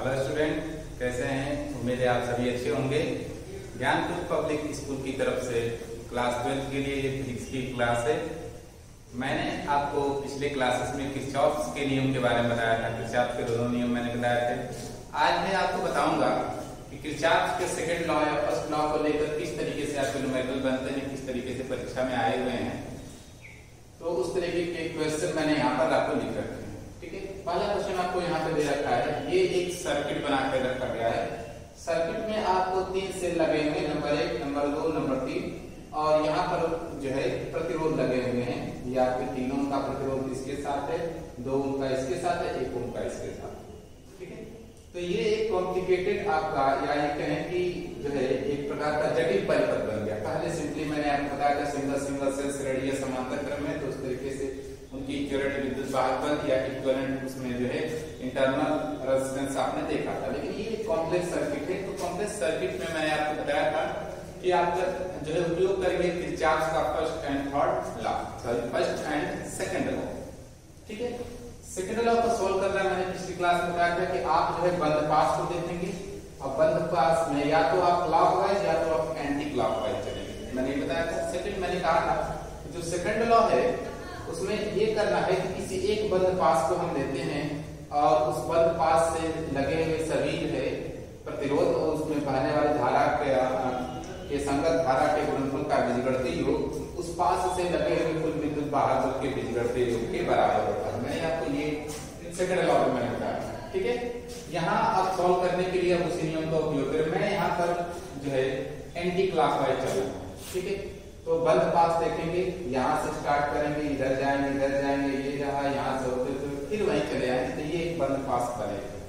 Hello student, कैसे हैं? उम्मीद है आप सभी अच्छे होंगे। ज्ञानपुर पब्लिक स्कूल की तरफ से क्लास 12 के लिए ये फिजिक्स की क्लास है। मैंने आपको पिछले क्लासेस में किरचॉफ के नियम के बारे में बताया था। किरचॉफ के दोनों नियम मैंने बताए थे। आज मैं आपको बताऊंगा कि किरचॉफ के सेकंड लॉ या फर्स्ट लॉ को लेकर किस तरीके से आपके न्यूमेरिकल बनते हैं, किस तरीके से परीक्षा में आए हुए हैं। तो उस तरीके के क्वेश्चन मैंने यहाँ पर आपको लिख रखे हैं। ठीक है, पहला क्वेश्चन आपको यहाँ पे दे रखा है। ये एक सर्किट बना के रखा गया है। सर्किट में आपको 3 सेल लगे हुए, नंबर 1, नंबर 2, नंबर 3, और यहाँ पर जो है प्रतिरोध लगे हुए हैं। ये आपके 3 ओम का प्रतिरोध इसके साथ है, 2 ओम का इसके साथ है, 1 ओम का इसके साथ। ठीक है, तो ये एक कॉम्प्लिकेटेड आपका या ये कहें कि जो है एक प्रकार का जटिल परिपथ बन गया। पहले सिंपली मैंने आपको बताया था सिंगल सेल्स रेडियस समांतर क्रम में, तो उस तरीके से उनकी इक्विवेलेंट विद्युत वाहकत्व या इक्विवेलेंट उसमें जो है इंटरनल रेजिस्टेंस आपने देखा था। लेकिन ये कॉम्प्लेक्स सर्किट है, तो कॉम्प्लेक्स सर्किट में मैंने आपको बताया था कि आप जो है उपयोग करेंगे किरचॉफ का first and third law, sorry first and second law. ठीक है, सेकंड लॉ को सोल्व करना मैंने पिछली क्लास में बताया था कि आप जो है बंद पास को देखेंगे और बंद पास में या तो आप क्लॉकवाइज या तो आप एंटी क्लॉकवाइज चलेंगे। मैंने ये बताया था। सेकंड मैंने कहा था जो सेकंड लॉ है उसमें ये करना है कि किसी एक बंद पास को हम लेते हैं और उस बंद पास से लगे हुए सभी जो है प्रतिरोध और उसमें बहने वाली धारा के संगत धारा के गुणनफल का बीजगणितीय योग उस पास से लगे हुए कुल विद्युत वाहक के बीजगणितीय योग के बराबर होता है। मैंने आपको ये सेकंड लॉ में मैंने बताया। ठीक है, यहाँ आप सॉल्व करने के लिए अब उसी नियम का उपयोग करें। मैं यहाँ पर जो है एंटी क्लॉकवाइज चल रहा हूँ। ठीक है, तो बंद पास देखेंगे, यहाँ से स्टार्ट करेंगे, इधर जाएंगे, ये रहा, यहाँ से होते हुए फिर वहीं चले आएंगे, तो ये एक बंद पास बनेगा।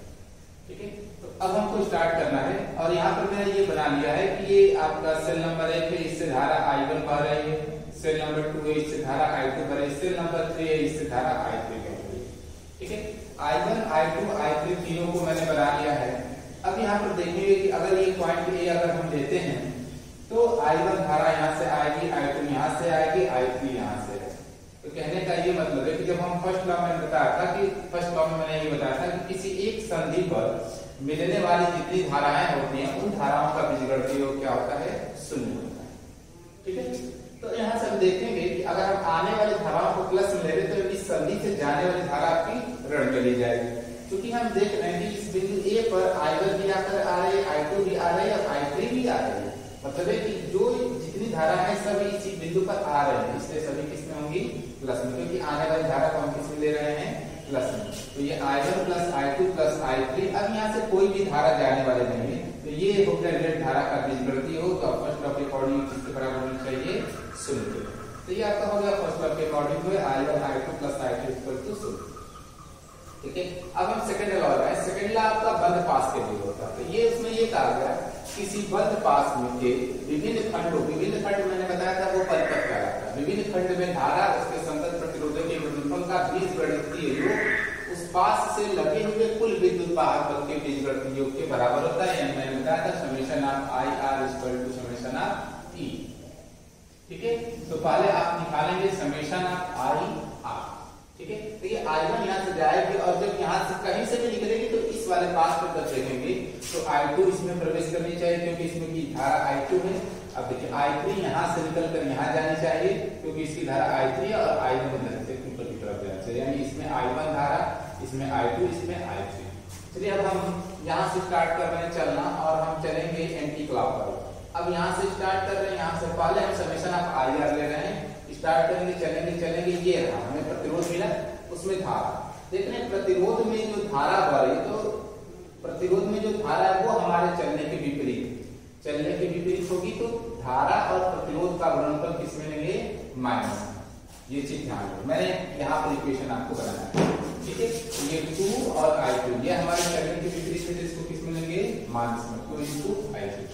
ठीक है, तो अब हमको स्टार्ट करना है और यहाँ पर मैंने ये बना लिया है कि ये आपका सेल नंबर 1 है, इससे धारा I1 बह रही है, सेल नंबर 2 है, इससे धारा I2 बह रही है, सेल नंबर 3 है, इससे धारा I3 बह रही है। ठीक है, I1, I2, I3 तीनों को मैंने बना लिया है। अब यहाँ पर देखेंगे कि अगर ये पॉइंट A अगर हम लेते हैं तो I1 धारा यहाँ से आएगी, I2 यहाँ से आएगी, I3 यहाँ से। तो कहने का ये मतलब है कि जब हम फर्स्ट लॉ में बताया था कि फर्स्ट लॉ में मैंने ये बताया था कि किसी एक संधि पर मिलने वाली जितनी धाराएं होती हैं उन धाराओं का बीजगणितीय योग क्या होता है? 0 होता है। ठीक है, तो यहाँ से हम देखेंगे कि अगर हम आने वाली धाराओं को प्लस में ले रहे तो इस संधि से जाने वाली धारा आपकी ऋण में ली जाएगी। क्योंकि हम देख रहे हैं कि इस बिंदु A पर I1 भी आकर आ रही है, I2 भी आ रही है और I3 भी आ रही है। मतलब है कि जो जितनी धारा है सभी इसी बिंदु पर आ रहे हैं, इसलिए सभी किसमें होंगी? प्लस में, क्योंकि आने वाली धारा को हम किसमें ले रहे हैं? प्लस में। तो ये I1 plus I2 plus I3। अब यहाँ से कोई भी धारा जाने वाले नहीं है, तो ये हो गया नेट धारा का बीजगणितीय योग। तो फर्स्ट लॉ के अकॉर्डिंग किसके बराबर होनी चाहिए? 0। तो ये आपका हो गया फर्स्ट लॉ के according I1 I2 plus I3 equal to 0। ठीक है, अब हम सेकंड लॉ लगाए। सेकंड लॉ आपका बंद पास के लिए होता है। तो ये उसमें ये कहा गया किसी बंद पास में के विभिन्न खंड मैंने बताया था वो परिपथ कहलाता है। विभिन्न खंड में धारा उसके संगत प्रतिरोधक के गुणनफल का बीजगणितीय योग उस पास से लगे हुए कुल विद्युत वाहक बल के बीजगणितीय योग के बराबर होता है। मैंने बताया था summation of IR equal to summation of E। ठीक है, तो पहले आप निकालेंगे समेशन ऑफ IR। ठीक है, तो ये I1 यहाँ से जाएगी और जब यहाँ से कहीं से भी निकलेगी तो इस वाले पास पर जब देखेंगे तो I2 इसमें प्रवेश करनी चाहिए क्योंकि इसमें की धारा I2 है। अब देखिए I3 यहाँ से निकलकर यहाँ जानी चाहिए क्योंकि इसकी धारा I3 है और I1 इधर से ऊपर की तरफ जाना चाहिए, यानी इसमें I1 धारा, इसमें I2, इसमें I3। चलिए अब हम यहाँ से स्टार्ट कर रहे हैं चलना और हम चलेंगे एंटी क्लॉकवाइज। अब यहाँ से स्टार्ट कर रहे हैं, यहाँ से पहले हम समेशन ऑफ IR ले रहे हैं, स्टार्ट करेंगे, चलेंगे, ये रहा हमें प्रतिरोध मिला, उसमें धारा देख रहे हैं। प्रतिरोध में जो धारा बढ़ी तो प्रतिरोध में जो धारा है वो हमारे चलने के विपरीत होगी, तो धारा और प्रतिरोध का गुणनफल किसमें लेंगे? माइनस। ये चीज ध्यान रखो, मैंने यहाँ पर इक्वेशन आपको बनाया है। ठीक है, ये 2 और I2 ये हमारे चलने के विपरीत है, जिसको किसमें लेंगे? माइनस में, 2 × I2।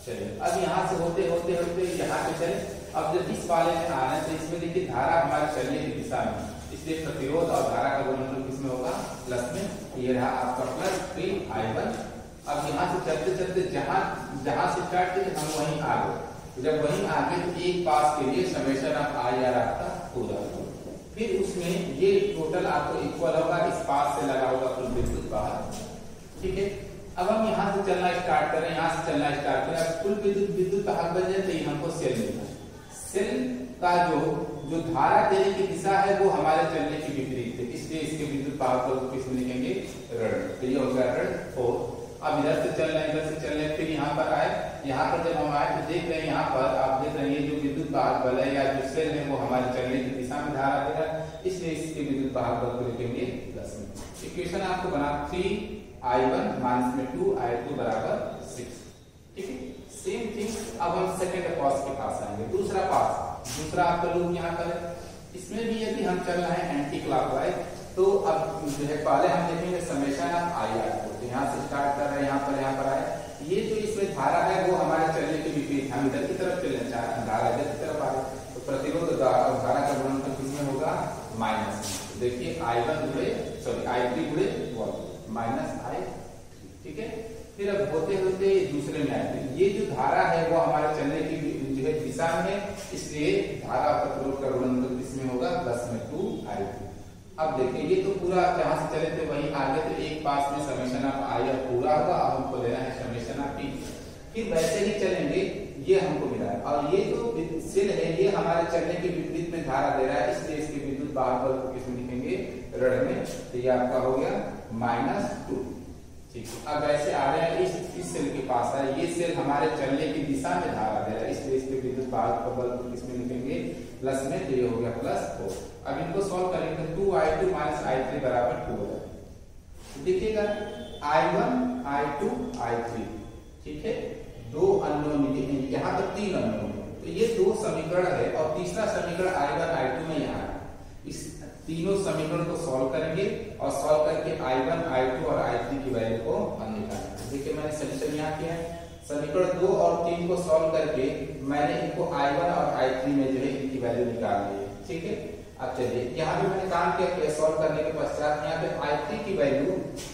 चलिए अब यहाँ से होते यहाँ पे चले। अब जब इस वाले में आना है तो इसमें देखिए धारा हमारे चलने की दिशा में, इसलिए प्रतिरोध और धारा का गुणनफल किसमें होगा? प्लस में। ये रहा आपका प्लस 3I1। अब यहाँ से चलते जहाँ से स्टार्ट किए हम वहीं आ गए। जब वहीं आ गए तो एक पास के लिए समेशन ऑफ IR आपका पूरा, फिर उसमें ये टोटल आपको इक्वल होगा इस पास से लगा होगा कुल विद्युत वाहक। ठीक है। अब हम यहाँ से चलना स्टार्ट करें, यहाँ से चलना स्टार्ट करें। अब कुल विद्युत वाहक बन जाए तो हमको सेल मिलता है। सेल का जो धारा देने की दिशा है वो हमारे चलने की विपरीत है, इसलिए इसके विद्युत वाहक को किसमें लिखेंगे, ऋण। तो ये हो गया ऋण 4। अब इधर से चल रहे हैं, इधर से चल रहे हैं, फिर यहाँ पर आए। यहाँ पर जब हम आए तो देख रहे हैं यहाँ पर आप देख रहे हैं ये जो विद्युत वाहक बल है या जो सेल है वो हमारे चलने की दिशा में धारा दे रहा है, इसलिए इसके विद्युत वाहक बल को लिखेंगे 10। इक्वेशन आपको बना 3I1 माइनस में 2I2 बराबर 6। ठीक है। सेम थिंग अब हम सेकंड पास के पास आएंगे। दूसरा पास, दूसरा आपका लूप यहाँ पर है। इसमें भी यदि हम चल रहे हैं एंटी क्लॉकवाइज तो अब जो है पहले हम देखेंगे समेशन ऑफ आई आर को। तो यहाँ से स्टार्ट कर रहे हैं, यहाँ पर आए। ये जो इसमें धारा है वो हमारे चलने के विपरीत, हम इधर की तरफ चले, धारा इधर की तरफ आ रही, तो प्रतिरोध धारा का गुणनफल किसमें होगा, माइनस। तो देखिए I1 गुणे I3 गुणे माइनस I। ठीक है। फिर अब होते होते दूसरे में आए, ये जो धारा है वो हमारे चलने की जो है दिशा में है, इसलिए धारा प्रतिरोध का गुणनफल किसमें होगा, 10 में 2I2। अब देखिए ये तो पूरा जहां से चले थे वही आगे, तो एक पास में समेशन ऑफ आई पूरा होगा। अब हमको लेना है समेशन ऑफ टी। फिर वैसे ही चलेंगे, ये हमको मिला है। और ये जो सेल है ये हमारे चलने के विपरीत में धारा दे रहा है, इसलिए इसके विद्युत वाहक बल को किसमें लिखेंगे, ऋण में। तो ये आपका हो गया -2। ठीक है। अब ऐसे आ रहे हैं इस सेल के पास है, ये सेल हमारे चलने की दिशा में धारा दे रहा है, इसलिए इसके विद्युत वाहक बल को किसमें लिखेंगे, प्लस में। तो ये हो गया +4। अब इनको सॉल्व करेंगे तो 2I2 माइनस I3 बराबर 2 हो जाएगा। देखिएगा I1 I2 I3, ठीक है, दो अननोन लिखेंगे, यहाँ पर 3 अननोन है, तो ये 2 समीकरण है और तीसरा समीकरण I1 I2 में यहाँ है। इस तीनों समीकरण को सॉल्व करेंगे और सॉल्व करके I1 I2 और I3 की वैल्यू को हम निकालेंगे। देखिए मैंने सॉल्यूशन यहाँ किया है, समीकरण 2 और 3 को सॉल्व करके मैंने इनको I1 और I3 में जो है इनकी वैल्यू निकाल ली है। ठीक है। अब चलिए यहाँ पे मैंने काम किया, सॉल्व करने के पश्चात यहाँ पे I3 की वैल्यू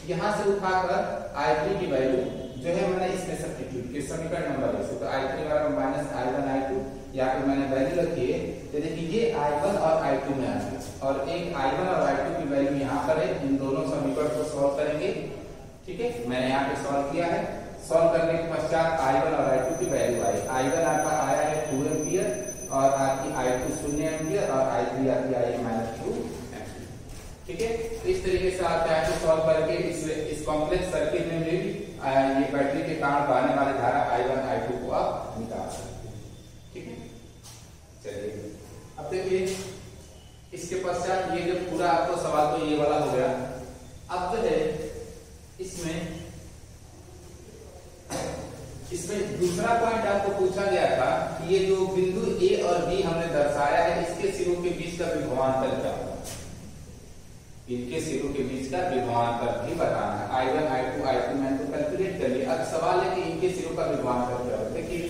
यहाँ से उठाकर I3 की वैल्यू जो है मैंने इसमें सब्स्टिट्यूट किया, समीकरण नंबर है, तो I3 बराबर माइनस I1 I2, यहाँ पे मैंने वैल्यू रखी है। तो देखिए ये I1 और I2 में आ गया और एक I1 और I2 की वैल्यू यहाँ पर है। इन दोनों समीकरण को सॉल्व करेंगे। ठीक है, मैंने यहाँ पे सॉल्व किया है। सॉल्व करने के पश्चात I1 और I2 की वैल्यू आई। I1 आपका आया है 2 एम्पियर और आपकी I2 0 एम्पियर और I3 आपकी आई है -2 एम्पियर। ठीक है। तो इस तरीके से आप चाहे तो सॉल्व करके इस कॉम्प्लेक्स सर्किट में भी ये बैटरी के कारण बहने वाली धारा I1 I2 को आप निकाल सकते हैं। ठीक है। चलिए अब देखिए इसके पश्चात ये जो पूरा आपको सवाल तो ये वाला हो गया। अब जो है इसमें दूसरा पॉइंट आपको पूछा गया था कि ये जो बिंदु A और B हमने दर्शाया है, इसके सिरों के बीच का विभवांतर क्या होगा, इनके सिरों के बीच का विभवांतर भी बताना है। I1 I2 I3 में तो कैलकुलेट कर लिया। अब सवाल है कि इनके सिरों का विभवांतर क्या होगा। देखिए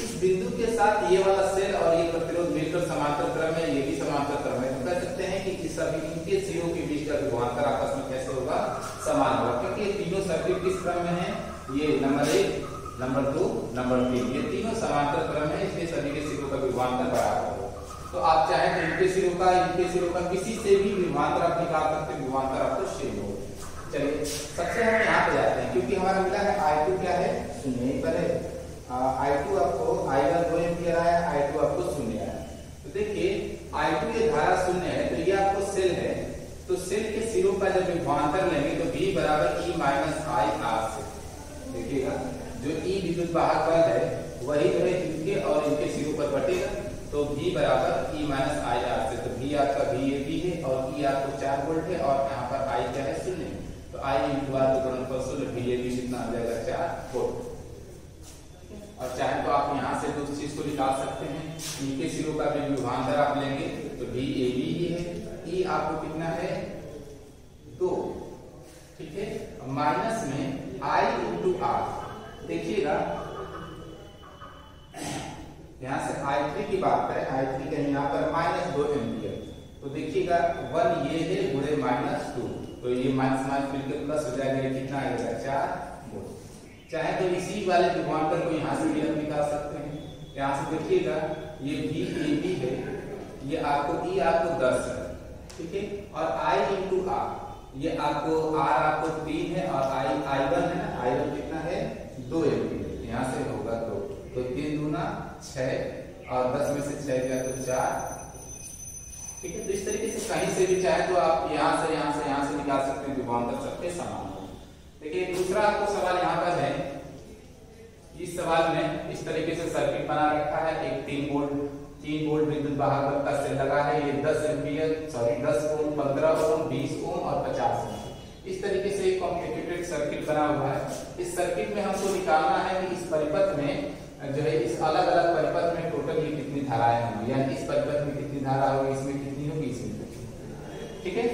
इस बिंदु के साथ ये वाला सेल और ये प्रतिरोध मिलकर समांतर क्रम है, ये भी समांतर क्रम है, तो कह सकते हैं कि इस सभी इनके सिरों के बीच का विभवांतर आपस में कैसे होगा, समान होगा, क्योंकि ये तीनों सर्किट किस क्रम में है, ये नंबर 1 नंबर 2 नंबर 3, ये तीनों समांतर क्रम है, इसलिए सभी के सिरों का विभवांतर बराबर होगा। तो आप चाहे तो इनके सिरों का किसी से भी विभवांतर आप निकाल सकते हैं, विभवांतर आपको सेम होगा। चलिए सबसे हम यहाँ पे जाते हैं, क्योंकि हमारा मिला है I2 क्या है, 0 पर है, I2 आपको I1 2 एम्पियर आया, I2 आपको 0 आया। तो देखिए I2 ये धारा 0 है, तो ये आपको सेल है, तो सेल के सिरों का जब विभवांतर लेंगे तो V बराबर E माइनस I R से। देखिएगा जो E विद्युत वाहक बल है वही जो है इनके और इनके सिरों पर बटेगा, तो V बराबर E माइनस I R से। तो V आपका VAB है और E आपको 4 वोल्ट है और यहाँ पर I क्या है, 0। तो I इंटू R का गुणनफल 0, VAB कितना आ जाएगा, 4 वोल्ट। और चाहे तो आप यहाँ से उस चीज को निकाल सकते हैं, इनके सिरों का भी विभवांतर आप लेंगे तो VAB ही है, E आपको कितना है, 2। ठीक है, माइनस में I इंटू R। देखिएगा यहाँ से I3 की बात करें, I3 कहीं यहाँ पर -2 एम्पियर, तो देखिएगा 1 ये है गुणे -2, तो ये माइनस माइनस मिलकर प्लस हो जाएगा, ये कितना आएगा, 4 वोल्ट। चाहे तो इसी वाले विभवांतर को यहाँ से भी हम निकाल सकते हैं। यहाँ से देखिएगा ये VAB है, ये आपको E आपको 10 है, ठीक है, और I इंटू R, ये आपको R आपको 3 है और I और 10 में से 6 गया तो 4। ठीक है, तो इस तरीके से कहीं से भी चाहे तो आप यहाँ से निकाल सकते हैं, विभवांतर सबके समान हो। देखिए दूसरा आपको सवाल यहाँ पर है, इस सवाल में इस तरीके से सर्किट बना रखा है, एक 3 वोल्ट विद्युत वाहक का सेल लगा है, ये 10 ओम, 15 ओम, 20 ओम और 50 ओम, इस तरीके से एक कॉम्प्लिकेटेड सर्किट बना हुआ है। इस सर्किट में हमको निकालना है कि इस परिपथ में जो है, इस अलग अलग परिपथ में टोटल ये कितनी धाराएं होंगी, यानी इस परिपथ में कितनी धारा होगी, इसमें कितनी होगी, इसमें कितनी। ठीक है,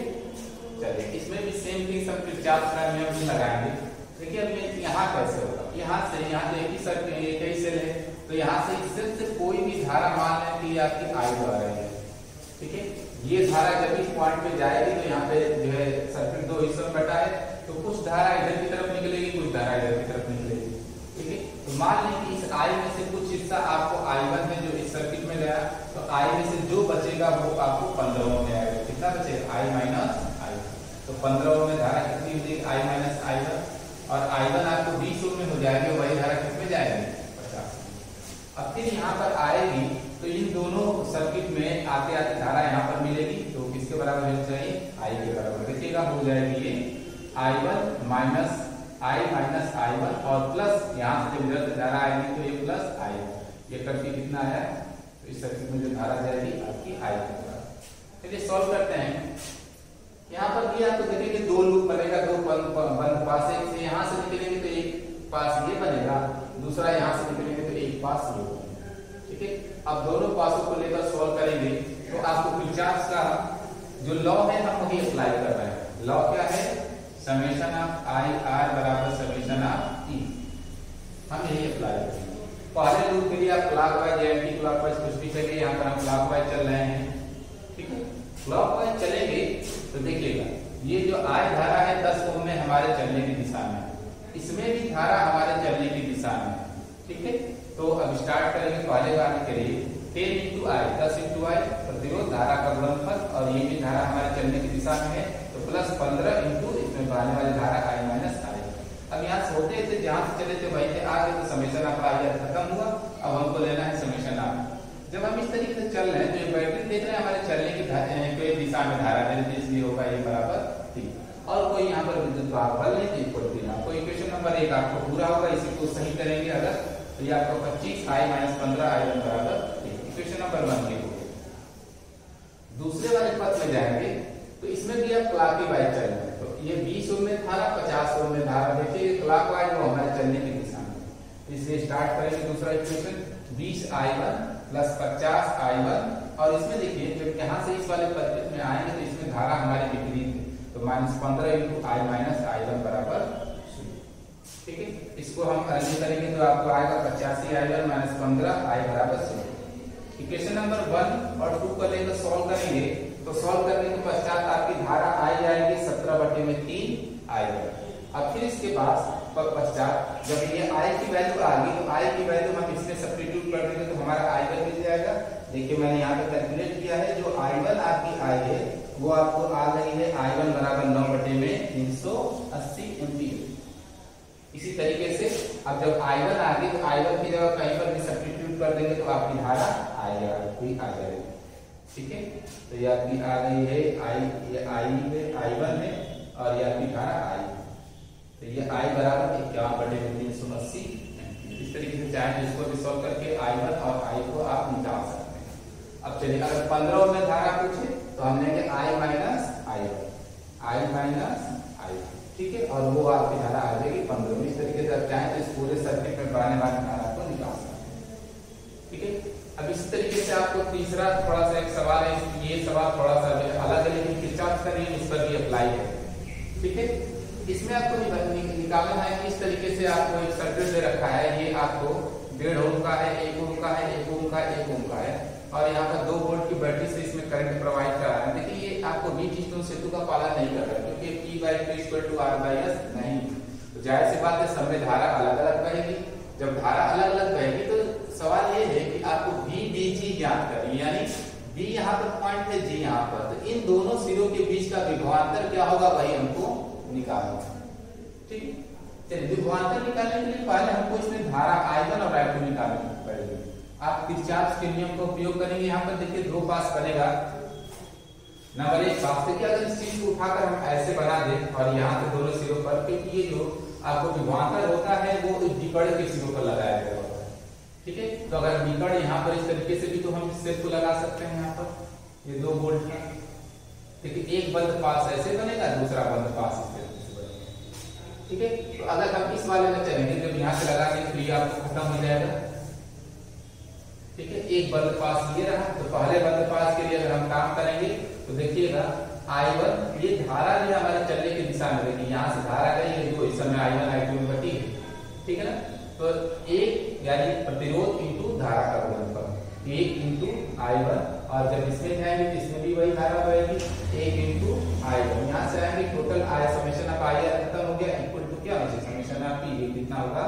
चलिए इसमें भी सेम थिंग हम किरचॉफ का नियम लगाएंगे। देखिए अब यहाँ कैसे होगा, यहाँ से यहाँ एक ही सर्किट, एक ही सेल है, तो यहाँ से इससे से कोई भी धारा मान लें कि आपकी आई जा रही है। ठीक है, ये धारा जब इस पॉइंट पे जाएगी तो यहाँ पे जो है सर्किट 2 हिस्सों में बटा है, तो कुछ धारा इधर की तरफ निकलेगी, कुछ धारा इधर की तरफ निकलेगी। ठीक है, तो मान लें कि इस आई में से कुछ हिस्सा आपको I1 है जो इस सर्किट में गया, तो आई में से जो बचेगा वो आपको 15 ओम में आएगा। कितना बचेगा, I माइनस I। तो 15 ओम में धारा कितनी हो जाएगी, I माइनस I1, और I1 आपको 20 ओम में हो जाएगी, वही धारा कितने जाएगी, 50। अब फिर यहाँ पर आएगी तो इन दोनों सर्किट में आते आते धारा यहाँ पर मिलेगी, तो किसके बराबर होनी चाहिए, I के बराबर। देखिएगा हो जाएगी ये I1 माइनस I1 और प्लस यहाँ से जब इधर से धारा आएगी तो ये प्लस I1, ये करके कितना आया, तो इस सर्किट में जो धारा जाएगी आपकी I के बराबर। चलिए सॉल्व करते हैं। यहाँ पर भी आपको देखेंगे 2 लूप बनेगा, 2 बंद पास, एक से यहाँ से निकलेंगे तो एक पास ये बनेगा, दूसरा यहाँ से निकलेंगे तो एक पास ये बनेगा। ठीक है, अब दोनों पासों को लेकर सॉल्व करेंगे तो आपको किरचॉफ का जो लॉ है हम वही अप्लाई कर रहे हैं। लॉ क्या है, समेशन ऑफ आई आर बराबर समेशन ऑफ ई, हम यही अप्लाई करेंगे। पहले लूप के लिए आप क्लॉकवाइज या एंटी क्लॉकवाइज कुछ भी चलिए, यहाँ पर हम क्लॉकवाइज चल रहे हैं। ठीक है, क्लॉकवाइज चलेंगे तो देखिएगा ये जो आई धारा है 10 ओम में हमारे चलने की दिशा में, इसमें भी धारा हमारे चलने की दिशा में। ठीक है, तो अब स्टार्ट करेंगे पहले वाले के लिए 10 इंटू आई, 10 इंटू आई प्रतिरोध धारा का गुणनफल, और ये भी धारा हमारे चलने की दिशा में है, तो प्लस 15 इंटू इसमें बहने वाली धारा आई माइनस आई। अब यहाँ से होते थे जहां से चले थे वहीं से आ गए, तो समेशन ऑफ आई खत्म हुआ। अब हमको लेना है समेशन ऑफ। जब हम इस तरीके से चल रहे हैं तो ये बैटरी देख रहे हैं हमारे चलने की दिशा में धारा है, इसलिए होगा ये बराबर थी, और कोई यहाँ पर विद्युत वाहक बल नहीं थी, कोई इक्वेशन नंबर 1 आपको पूरा होगा। इसी को सही करेंगे अगर, तो ये आपको 25 I माइनस 15 I1 बराबर थी, इक्वेशन नंबर 1 ये हो गया। दूसरे वाले पथ में जाएंगे तो इसमें भी आप क्लॉकवाइज चल रहे हैं, तो ये 20 ओम में धारा, 50 ओम में धारा, देखिए क्लॉकवाइज वो हमारे चलने की दिशा में। इसलिए स्टार्ट करेंगे दूसरा इक्वेशन, 20 I1 प्लस 50 I1, और इसमें देखिए जब यहाँ से इस वाले पथ में आएंगे तो इसमें धारा हमारी विपरीत है, तो minus 15 into I minus I1 बराबर 0। ठीक है, इसको हम अरेंज करेंगे तो आपको आएगा 85 I1 माइनस 15 I बराबर 0। इक्वेशन नंबर 1 और 2 को लेकर सॉल्व करेंगे, तो सॉल्व करने के पश्चात आपकी धारा आई जाएगी 17/3 I1। अब फिर इसके बाद पश्चात जब ये आई की वैल्यू आ गई, तो आई की वैल्यू हम इसमें सब्स्टिट्यूट कर देंगे तो हमारा I1 मिल जाएगा। देखिए मैंने यहाँ पे कैलकुलेट किया है, जो I1 आपकी आई है वो आपको आ रही है I1 बराबर 9/380 एम्पीयर। इसी तरीके से अब जब I1 आ गई तो I1 की जगह कहीं पर भी सब्स्टिट्यूट कर देंगे तो आपकी धारा I आ जाएगी। ठीक है, तो ये आपकी आ गई है I1 है, और ये आपकी धारा I, तो ये I बराबर 51/380। इस तरीके से चाहे तो इसको भी सॉल्व करके I1 और I को आप निकाल सकते हैं। अब चलिए अगर 15 ओम में धारा पूछे तो हम लेंगे I माइनस I, ठीक है, और वो आपकी धारा आ जाएगी 15 में। इस तरीके से आप चाहें तो इस पूरे सर्किट में बहने वाली धारा को निकाल सकते हैं। ठीक है, अब इस तरीके से आपको तीसरा थोड़ा सा एक सवाल है, ये सवाल थोड़ा सा अलग है लेकिन किरचॉफ का नियम इस पर भी अप्लाई है। ठीक है, इसमें आपको निकालना है कि इस तरीके से आपको एक सर्किट दे रखा है, ये आपको 1.5 ओम का है, 1 ओम का है, 1 ओम का, 1 ओम का है, और यहाँ पर 2 वोल्ट की बैटरी से इसमें करंट प्रोवाइड कर रहा है। देखिए ये आपको व्हीटस्टोन सेतु का पालन नहीं कर रहा है, क्योंकि P/2 नहीं, तो जाहिर सी बात है सब में धारा अलग अलग बहेगी। जब धारा अलग अलग बहेगी तो सवाल ये है कि आपको VBG ज्ञात करनी, यानी B यहाँ पर पॉइंट है, G यहाँ पर, तो इन दोनों सिरों के बीच का विभवांतर क्या होगा वही हमको निकालना। ठीक है, चलिए विभवांतर निकालने के लिए पहले हमको इसमें धारा I1 और I2 निकालनी पड़ेगी। आप किरचॉफ के नियम का उपयोग करेंगे। यहाँ पर देखिए 2 पास बनेगा। नंबर 1 पास देखिए, अगर इस चीज को उठाकर हम ऐसे बना दें और यहाँ से दोनों सिरों पर, क्योंकि ये जो आपको विभवांतर होता है वो विकर्ण के सिरों पर लगाया गया होता है, ठीक है। तो अगर विकर्ण यहाँ पर इस तरीके से भी तो हम इस सेट को लगा सकते हैं। यहाँ पर ये 2 बोल्ट है, देखिए एक बंद पास ऐसे बनेगा, दूसरा बंद पास इस तरीके से बनेगा, ठीक है। तो अगर हम इस वाले में चलेंगे, जब यहाँ से लगा देंगे तो ये आपको खत्म हो जाएगा, ठीक है। एक बंद पास ये रहा। तो पहले बंद पास के लिए अगर हम काम करेंगे तो देखिएगा I1 ये धारा जो हमारे चलने की दिशा में, देखिए यहाँ से धारा गई है, जो इस समय I1 I2 में बटी है, ठीक है ना। तो एक यानी प्रतिरोध इंटू धारा का गुणनफल, 1 इंटू I1, और जब इसमें जाएंगे तो इसमें भी वही धारा बहेगी, 1 इंटू I1। यहाँ से आएंगे total I summation of IR खत्म हो गया, इक्वल टू क्या होगा, समेशन ऑफ P, ये कितना होगा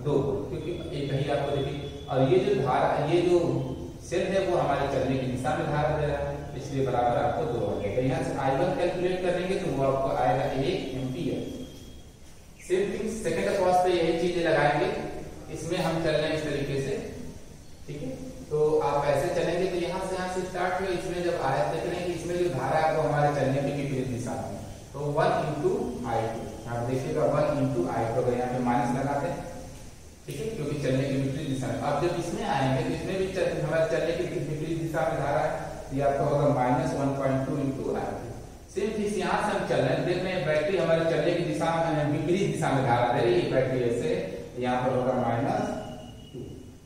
2, क्योंकि एक ही आपको देखिए। और ये जो धारा, ये जो सेल है वो हमारे चलने की दिशा में धारा दे रहा है, इसलिए बराबर आपको 2 आ जाएगा। यहाँ से I1 कैलकुलेट करेंगे तो वो आपको आएगा 1 ampere. Same thing second across पे यही चीजें लगाएंगे, इसमें हम चल रहे हैं इस तरीके से, ठीक है। तो आप ऐसे चलेंगे तो यहाँ से स्टार्ट हुए, इसमें जब आयत देख रहे हैं कि इसमें जो धारा है वो हमारे चलने की विपरीत दिशा में, तो 1 इंटू I2, आप देखिएगा 1 इंटू I2, अगर यहाँ पे माइनस लगाते हैं, ठीक है, क्योंकि चलने की विपरीत दिशा में। अब जब इसमें आएंगे तो इसमें भी हमारे चलने की विपरीत दिशा में धारा है, ये आपका होगा -1.2 इंटू I2। सेम चीज यहाँ से हम चल रहे हैं, देख रहे हैं बैटरी हमारे चलने की दिशा में विपरीत दिशा में धारा दे रही है, बैटरी ऐसे यहाँ पर होगा -2,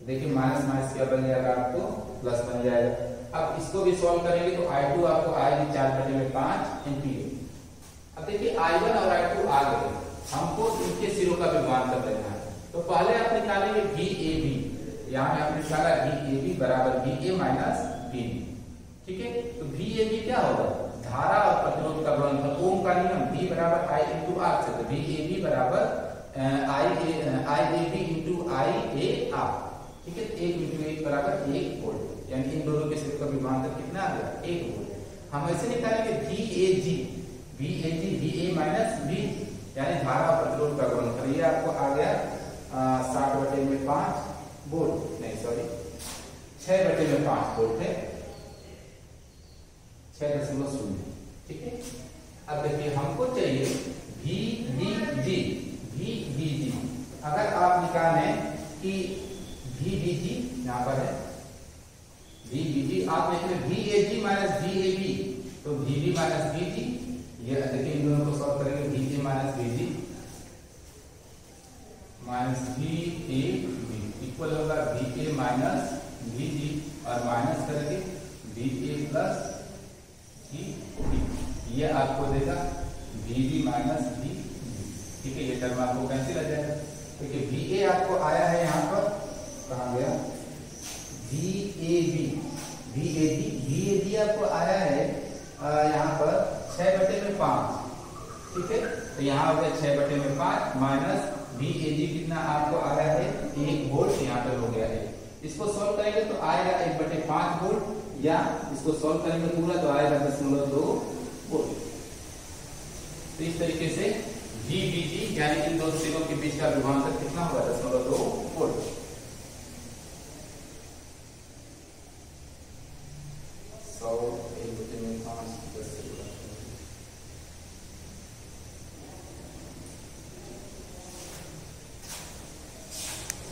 देखिए माइनस माइनस क्या बन जाएगा, आपको प्लस बन जाएगा। अब इसको भी सॉल्व करेंगे तो I2 आपको आएगी 4/5 एम्पीयर। अब देखिए I1 और I2 आ गए, हमको इनके सिरों का विभवांतर लेना है। तो पहले आप निकालेंगे VAB, यहाँ में आपने निकाला VAB बराबर VA माइनस VB, ठीक है। तो VAB क्या होगा, धारा और प्रतिरोध का गुणनफल, ओम का नियम, V बराबर I इंटू R से, तो VAB बराबर IAB इंटू IAR, ठीक है। 1 इंटू 1 बराबर 1 वोल्ट, यानी इन दोनों के सिरों का विभवांतर कितना आ गया, 1 वोल्ट। हम ऐसे निकालेंगे VAG VA माइनस V, यानी धारा और प्रतिरोध का गुणनफल, ये आपको आ गया 60/5 वोल्ट, नहीं सॉरी 6/5 वोल्ट है, 6.0, ठीक है। अब देखिए हमको चाहिए VBG। अगर आप निकालें कि VBG यहाँ पर है, VBG आप देख रहे VAG माइनस VAB, तो VB माइनस VG, ये देखिए इन दोनों को सॉल्व करेंगे, VG minus VG minus VAB equal होगा VA माइनस VG, और माइनस करके VA प्लस VB, ये आपको देगा VB माइनस VB, ठीक है। ये टर्म आपको कैंसिल आ जाएगा, क्योंकि VA आपको आया है यहाँ पर, कहाँ गया, VAB आपको आया है यहाँ पर 6/5, ठीक है। तो यहाँ हो गया 6/5 माइनस VAG कितना आपको आया है 1 वोल्ट, यहाँ पर हो गया है। इसको सॉल्व करेंगे तो आएगा 1/5 वोल्ट, या इसको सॉल्व करेंगे पूरा तो आएगा 0.2 वोल्ट। तो इस तरीके से VBG यानी इन दो सिरों के बीच का विभवांतर कितना होगा, 0.2 वोल्ट।